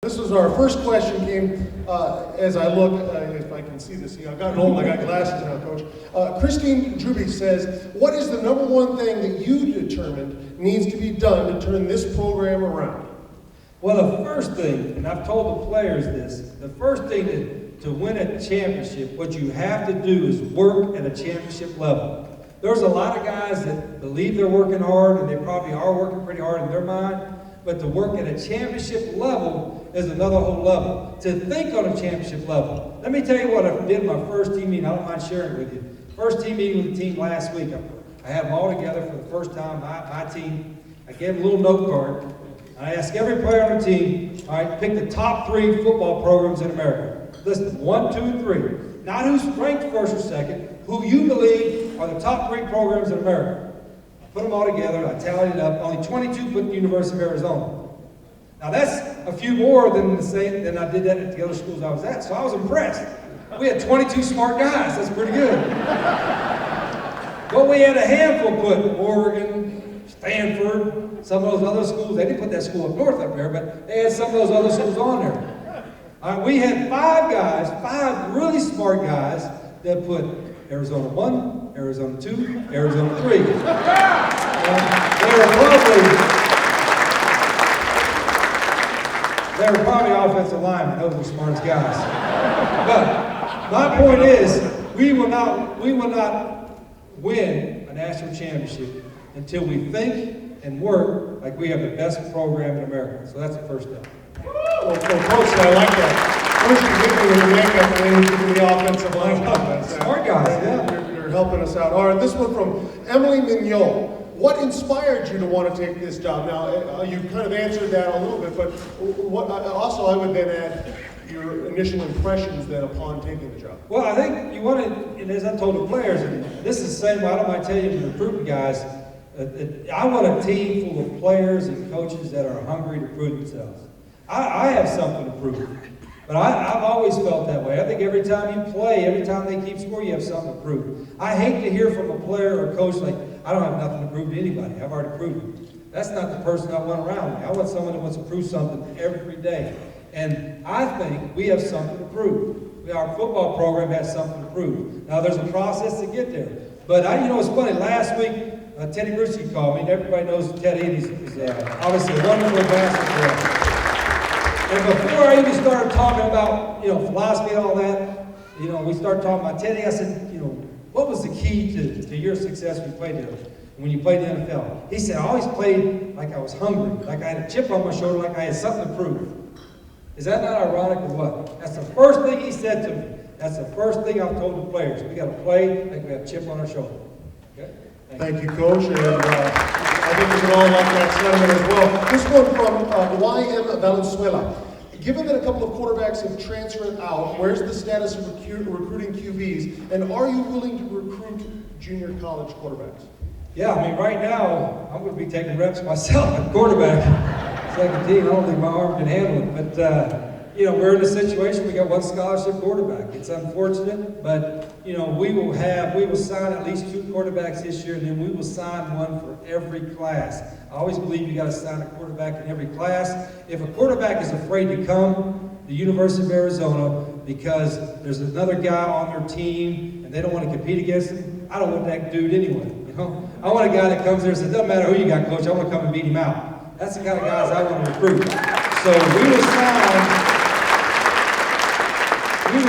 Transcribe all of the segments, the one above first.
This is our first question came as I look, if I can see this, I've gotten old, I got glasses now, Coach. Christine Druby says, what is the number one thing that you determined needs to be done to turn this program around? Well, the first thing, and I've told the players this, the first thing to win a championship, what you have to do is work at a championship level. There's a lot of guys that believe they're working hard, and they probably are working pretty hard in their mind, but to work at a championship level is another whole level. To think on a championship level. Let me tell you what I did in my first team meeting. I don't mind sharing it with you. First team meeting with the team last week. I had them all together for the first time, my team. I gave them a little note card. I asked every player on the team, all right, pick the top 3 football programs in America. Listen, 1, 2, 3. Not who's ranked first or second, who you believe are the top 3 programs in America. I put them all together, I tallied it up. Only 22 put the University of Arizona. Now that's a few more than I did that at the other schools I was at, so I was impressed. We had 22 smart guys, that's pretty good. But we had a handful put Oregon, Stanford, some of those other schools. They didn't put that school up north up there, but they had some of those other schools on there. We had 5 guys, 5 really smart guys that put Arizona 1, Arizona 2, Arizona 3. They were probably offensive linemen. Those were the smartest guys. But my point is, we will not win a national championship until we think and work like we have the best program in America. So that's the first step. Well, Coach, I like that. First, you give me your makeup, and then you give me the offensive line. Smart guys, yeah. You're helping us out. All right, this one from Emily Mignol. What inspired you to want to take this job? Now, you kind of answered that a little bit, but I would then add your initial impressions then upon taking the job. Well, I think you want to, and as I told the players, and this is the same way, I don't mind telling you, the recruiting guys, I want a team full of players and coaches that are hungry to prove themselves. I have something to prove, but I've always felt that way. I think every time you play, every time they keep score, you have something to prove. I hate to hear from a player or a coach like, I don't have nothing to prove to anybody. I've already proved it. That's not the person I want around me. I want someone that wants to prove something every day. And I think we have something to prove. Our football program has something to prove. Now, there's a process to get there. But it's funny. Last week, Teddy Bruschi called me, and everybody knows Teddy. He's obviously a wonderful ambassador. And before I even started talking about, philosophy and all that, we started talking about Teddy. I said, what was the key to your success when you played the NFL? He said, I always played like I was hungry, like I had a chip on my shoulder, like I had something to prove. Is that not ironic or what? That's the first thing he said to me. That's the first thing I've told the players. We got to play like we have a chip on our shoulder. Okay? Thank you, Coach. And I think we can all like that sentiment as well. This one from YM Valenzuela. Given that a couple of quarterbacks have transferred out, where's the status of recruiting QBs? And are you willing to recruit junior college quarterbacks? Yeah, right now, I'm going to be taking reps myself at quarterback. Second team, I don't think my arm can handle it. But, we're in a situation, we got 1 scholarship quarterback. It's unfortunate, but, we will sign at least 2 quarterbacks this year, and then we will sign 1 for every class. I always believe you got to sign a quarterback in every class. If a quarterback is afraid to come to the University of Arizona because there's another guy on their team and they don't want to compete against him, I don't want that dude anyway. I want a guy that comes there and says, doesn't matter who you got, coach, I want to come and beat him out. That's the kind of guys I want to recruit. So we will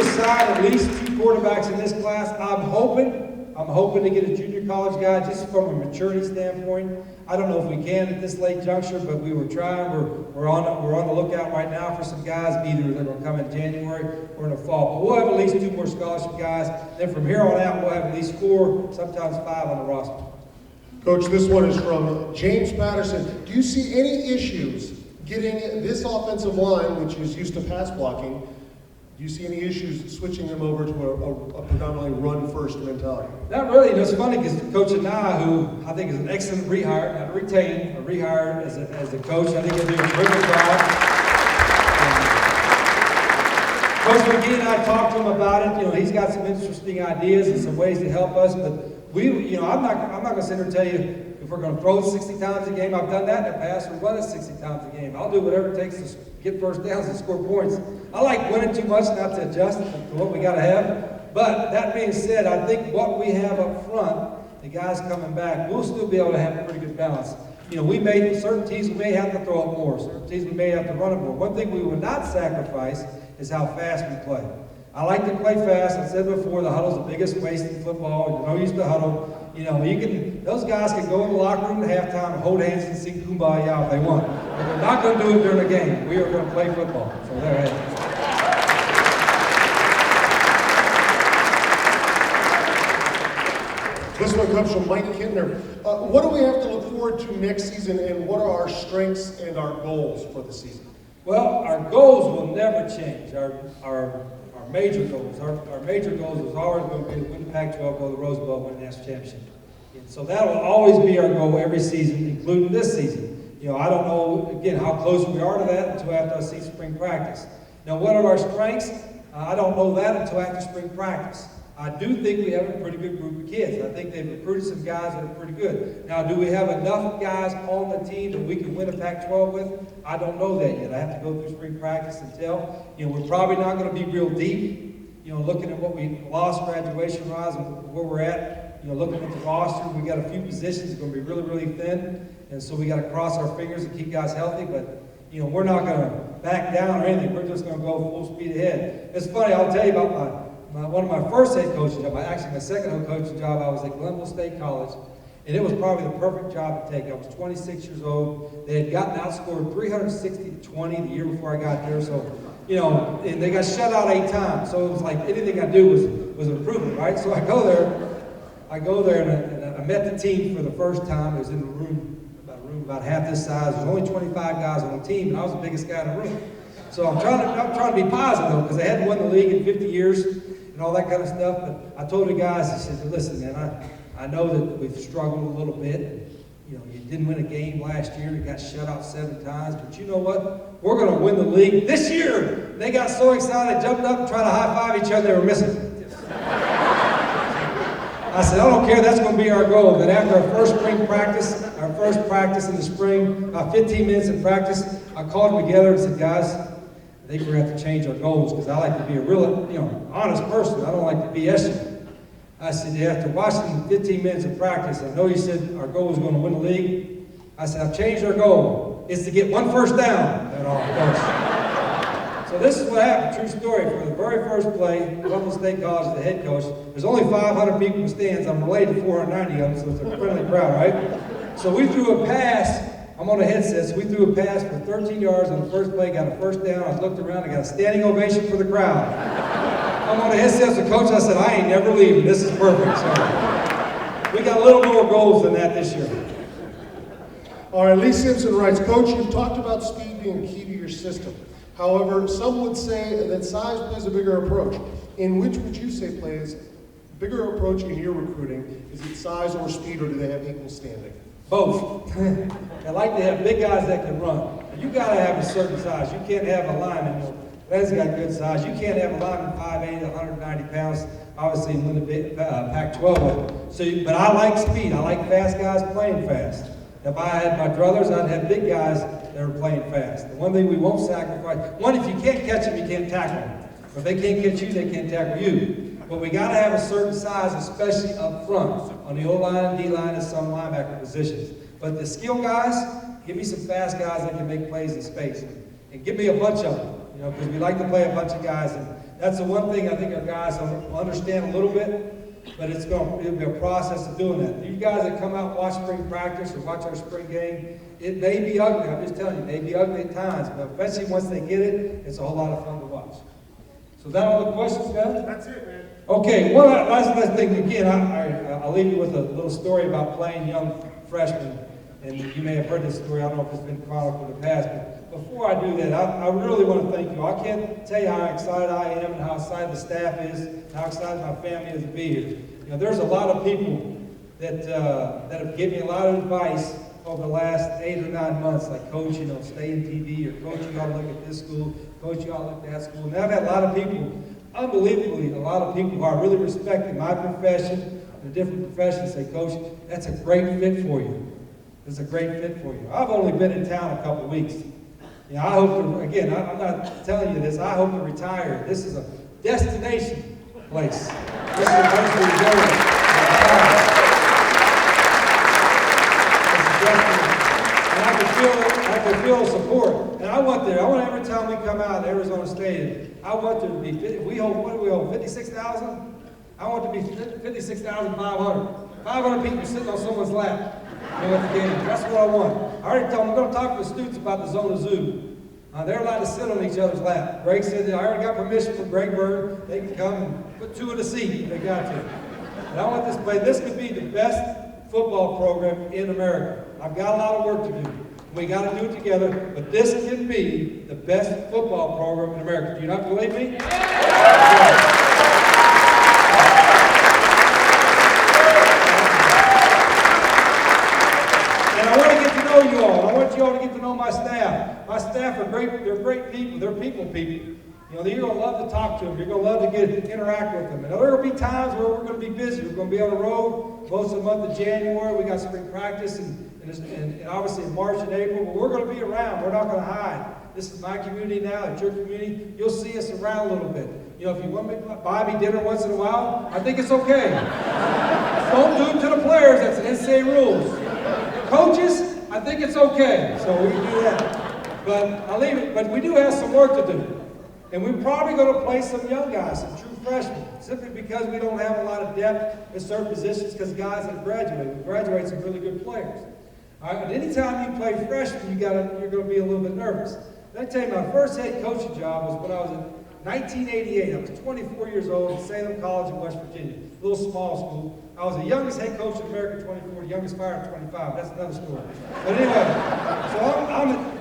sign at least 2 quarterbacks in this class. I'm hoping to get a junior college guy just from a maturity standpoint. I don't know if we can at this late juncture, but we were trying. We're on the lookout right now for some guys. Either they're going to come in January or in the fall. But we'll have at least 2 more scholarship guys. Then from here on out, we'll have at least 4, sometimes 5 on the roster. Coach, this one is from James Patterson. Do you see any issues getting this offensive line, which is used to pass blocking, do you see any issues switching them over to a predominantly run-first mentality? Not really. It's funny because Coach Anah, who I think is an excellent rehire, not retained, a rehire as a coach, I think he'll do a terrific job. Coach McGee and I talked to him about it. He's got some interesting ideas and some ways to help us, but I'm not going to sit here and tell you If we're going to throw 60 times a game, I've done that in the past, or run it 60 times a game. I'll do whatever it takes to get first downs and score points. I like winning too much not to adjust to what we got to have. But that being said, I think what we have up front, the guys coming back, we'll still be able to have a pretty good balance. You know, certain teams we may have to throw it more, certain teams we may have to run it more. One thing we will not sacrifice is how fast we play. I like to play fast. I said before, the huddle's the biggest waste in football. You're no use to huddle. You know, those guys can go in the locker room at halftime and hold hands and sing Kumbaya if they want. But they're not going to do it during the game. We are going to play football. So there it is. This one comes from Mike Kintner. What do we have to look forward to next season, and what are our strengths and our goals for the season? Well, our goals will never change. Our major goals. Our major goals is always going to be to win the Pac-12, go to the Rose Bowl, win the national championship. And so that will always be our goal every season, including this season. You know, I don't know, again, how close we are to that until after I see spring practice. Now, what are our strengths? I don't know that until after spring practice. I do think we have a pretty good group of kids. I think they've recruited some guys that are pretty good. Now, do we have enough guys on the team that we can win a Pac-12 with? I don't know that yet. I have to go through spring practice and tell. You know, we're probably not going to be real deep. You know, looking at what we lost graduation-wise and where we're at, you know, looking at the roster, we got a few positions that are going to be really, really thin. And so we got to cross our fingers and keep guys healthy. But, you know, we're not going to back down or anything. We're just going to go full speed ahead. It's funny, I'll tell you about one of my first head coaching jobs, actually my second head coaching job, I was at Glenville State College, and it was probably the perfect job to take. I was 26 years old. They had gotten outscored 360-20 the year before I got there, so, you know, and they got shut out 8 times, so it was like anything I do was an improvement, right? So I go there and I met the team for the first time. It was in a room about half this size. There was only 25 guys on the team, and I was the biggest guy in the room. So I'm trying to be positive, though, because they hadn't won the league in 50 years and all that kind of stuff. But I told the guys, I said, listen, man, I know that we've struggled a little bit. You know, you didn't win a game last year. You got shut out 7 times. But you know what? We're going to win the league this year. And they got so excited, jumped up and tried to high-five each other. They were missing. I said, I don't care. That's going to be our goal. Then after our first practice in the spring, about 15 minutes in practice, I called them together and said, guys, I think we're going to have to change our goals because I like to be a real, honest person. I don't like to BS you. I said, after watching 15 minutes of practice, I know you said our goal was going to win the league. I said, I've changed our goal. It's to get 1 first down. And all, so this is what happened, true story. For the very first play, Glenville State College, the head coach, there's only 500 people in the stands. I'm related to 490 of them, so it's a friendly crowd, right? So we threw a pass. I'm on a headset, so we threw a pass for 13 yards on the first play, got a first down. I looked around, I got a standing ovation for the crowd. I'm on a headset with the coach, I said, I ain't never leaving. This is perfect. So we got a little more goals than that this year. All right, Lee Simpson writes, Coach, you've talked about speed being key to your system. However, some would say that size plays a bigger approach. In which would you say plays bigger approach in your recruiting? Is it size or speed, or do they have equal standing? Both. I like to have big guys that can run. You got to have a certain size. You can't have a lineman that's got good size. You can't have a lineman 5'8", 190 pounds. Obviously, win the Pac-12. So, but I like speed. I like fast guys playing fast. If I had my druthers, I'd have big guys that are playing fast. The one thing we won't sacrifice, one, if you can't catch them, you can't tackle them. If they can't catch you, they can't tackle you. But we got to have a certain size, especially up front, on the O-line, D-line, and some linebacker positions. But the skill guys, give me some fast guys that can make plays in space. And give me a bunch of them, because we like to play a bunch of guys. And that's the one thing I think our guys will understand a little bit, but it'll be a process of doing that. You guys that come out and watch spring practice or watch our spring game, it may be ugly. I'm just telling you, it may be ugly at times, but eventually once they get it, it's a whole lot of fun to watch. So is that all the questions, guys? That's it, man. Okay, one last thing. Again, I'll leave you with a little story about playing young freshmen. And you may have heard this story. I don't know if it's been chronicled in the past. But before I do that, I really want to thank you. I can't tell you how excited I am and how excited the staff is, and how excited my family is to be here. There's a lot of people that have given me a lot of advice over the last 8 or 9 months, like, Coach, stay in TV, or Coach, you got to look at this school, Coach, you got to look at that school. And I've had a lot of people, unbelievably, a lot of people who are really respecting my profession and different professions say, Coach, that's a great fit for you. is a great fit for you. I've only been in town a couple of weeks. You know, I hope to, again, I'm not telling you this, I hope to retire. This is a destination place. This is a place where you go to retire. And I can feel support. And I want every time we come out to Arizona Stadium, I want there to be, we hold, what do we hold, 56,000? I want to be 56,500. 500 people sitting on someone's lap. You know, at the game. That's what I want. I already told them, I'm going to talk to the students about the Zona Zoo. They're allowed to sit on each other's lap. Greg said that I already got permission from Greg Bird. They can come and put 2 in the seat if they got to. And I want this play. This could be the best football program in America. I've got a lot of work to do. We got to do it together, but this can be the best football program in America. Do you not believe me? Yeah. And I want to get to know you all. I want you all to get to know my staff. My staff are great. They're great people. They're people. You know, you're going to love to talk to them. You're going to love to interact with them. And there will be times where we're going to be busy. We're going to be on the road most of the month of January. We got spring practice and obviously in March and April. But we're going to be around. We're not going to hide. This is my community now, it's your community. You'll see us around a little bit. You know, if you want me to buy me dinner once in a while, I think it's okay. Don't do it to the players. That's an NCAA rules. Coaches, I think it's okay. So we can do that. But I'll leave it. But we do have some work to do. And we're probably going to play some young guys, some true freshmen, simply because we don't have a lot of depth in certain positions because guys have graduated. We graduate some really good players. All right, but anytime you play freshmen, you're going to be a little bit nervous. Let me tell you, my first head coaching job was when I was in 1988. I was 24 years old at Salem College in West Virginia, a little small school. I was the youngest head coach in America at 24, the youngest fire at 25. That's another story. But anyway, so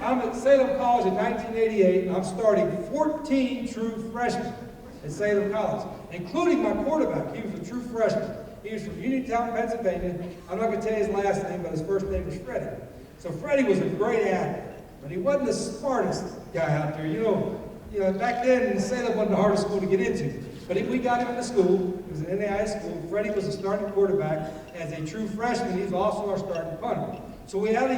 I'm at Salem College in 1988, and I'm starting 14 true freshmen at Salem College, including my quarterback. He was a true freshman. He was from Uniontown, Pennsylvania. I'm not going to tell you his last name, but his first name was Freddie. So Freddie was a great athlete, but he wasn't the smartest guy out there. You know, back then, Salem wasn't the hardest school to get into. But if we got him into school, it was an NAI school, Freddie was a starting quarterback. As a true freshman, he was also our starting punter. So we had a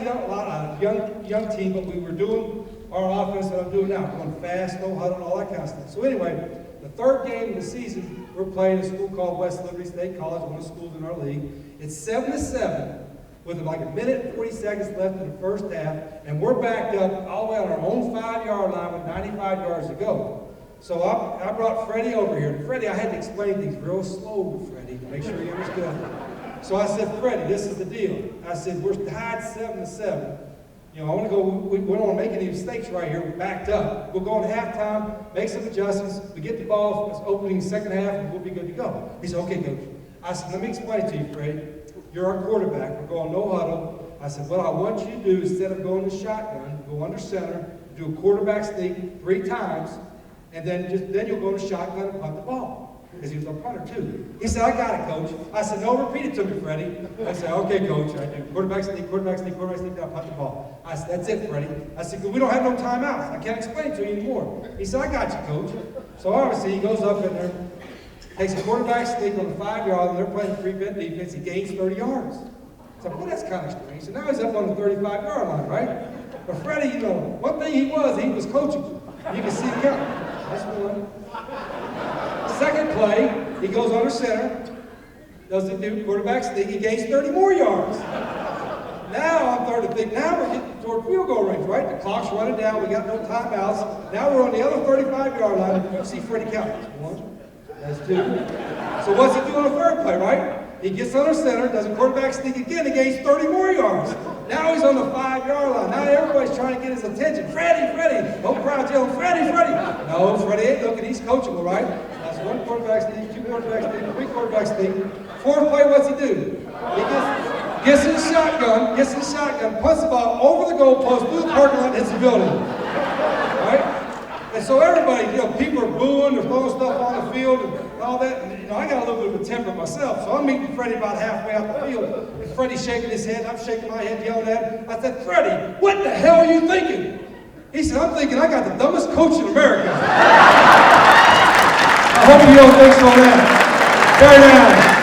young team, but we were doing our offense that I'm doing now, going fast, no huddle, all that kind of stuff. So anyway, the third game of the season, we're playing a school called West Liberty State College, one of the schools in our league. It's 7-7 with like a minute and 40 seconds left in the first half, and we're backed up all the way on our own 5-yard line with 95 yards to go. So I brought Freddie over here. And Freddie, I had to explain things real slow to Freddie to make sure he understood. So I said, Freddie, this is the deal. I said, we're tied 7-7. You know, I want to go, we don't want to make any mistakes right here. We're backed up. We'll go into halftime, make some adjustments. We get the ball, it's opening second half, and we'll be good to go. He said, okay, coach. I said, let me explain it to you, Freddie. You're our quarterback. We're going no huddle. I said, what I want you to do, instead of going to shotgun, go under center, do a quarterback sneak 3 times, and then you'll go to shotgun and punt the ball. Because he was a punter too. He said, I got it, coach. I said, no, repeat it to me, Freddie. I said, okay, coach. I do quarterback sneak, now punt the ball. I said, that's it, Freddie. I said, we don't have no timeouts. I can't explain it to you anymore. He said, I got you, coach. So obviously he goes up in there, takes a quarterback sneak on the 5-yard, and they're playing prevent defense. He gains 30 yards. So, well, that's kind of strange. So now he's up on the 35-yard line, right? But Freddie, you know, one thing he was coachable. You can see the count. That's one. Second play, he goes under center, does the new quarterback sneak, he gains 30 more yards. Now I'm starting to think, now we're getting toward field goal range, right? The clock's running down, we got no timeouts. Now we're on the other 35-yard line. You see Freddie count. That's 1, that's 2. So what's he do on the third play, right? He gets under center, does a quarterback sneak again, he gains 30 more yards. Now he's on the 5-yard line. Now everybody's trying to get his attention. Freddie! No crowd's yelling, Freddie! No, Freddie ain't looking, he's coachable, right? That's 1 quarterback sneak, 2 quarterback sneak, 3 quarterback sneak. Fourth play, what's he do? He gets in the shotgun, punts the ball over the goalpost, through the parking lot, and hits the building. Right? And so everybody, you know, people are booing, they're throwing stuff on the field and all that. And, you know, I got a little bit of a temper myself, so I'm meeting Freddie about halfway out the field. And Freddie's shaking his head, I'm shaking my head, yelling at him. I said, Freddie, what the hell are you thinking? He said, I'm thinking I got the dumbest coach in America. I hope you don't think so now. Very nice.